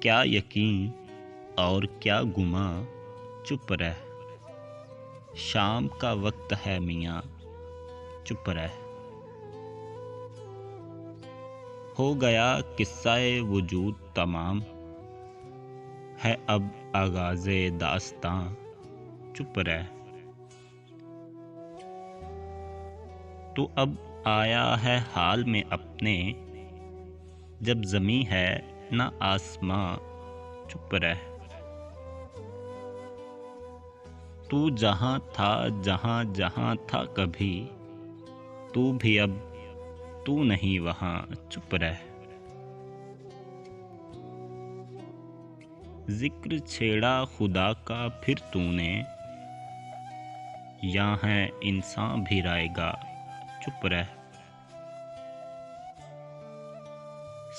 کیا یقین اور کیا گماں، چپ رہ، شام کا وقت ہے میاں، چپ رہ۔ ہو گیا قصہ وجود تمام، ہے اب آغاز داستاں، چپ رہ۔ تو اب آیا ہے حال میں اپنے، جب زمیں ہے نہ آسماں، چپ رہ۔ تو جہاں تھا جہاں جہاں تھا کبھی، تو بھی اب تو نہیں وہاں، چپ رہ۔ ذکر چھیڑا خدا کا پھر تو نے، یا ہے انسان بھی رائے گا، چپ رہ۔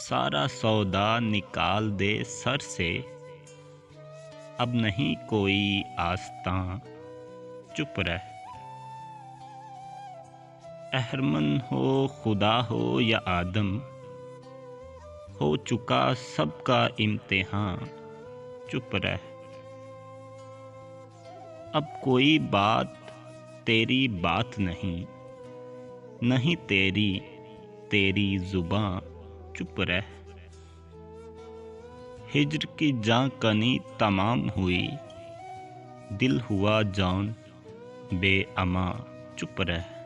سارا سودا نکال دے سر سے، اب نہیں کوئی آستاں، چپ رہ۔ اہرمن ہو خدا ہو یا آدم، ہو چکا سب کا امتحاں، چپ رہ۔ اب کوئی بات تیری بات نہیں، نہیں تیری زباں، چپ رہ۔ ہجر کی جاں کنی تمام ہوئی، دل ہوا جان بے امان، چپ رہ۔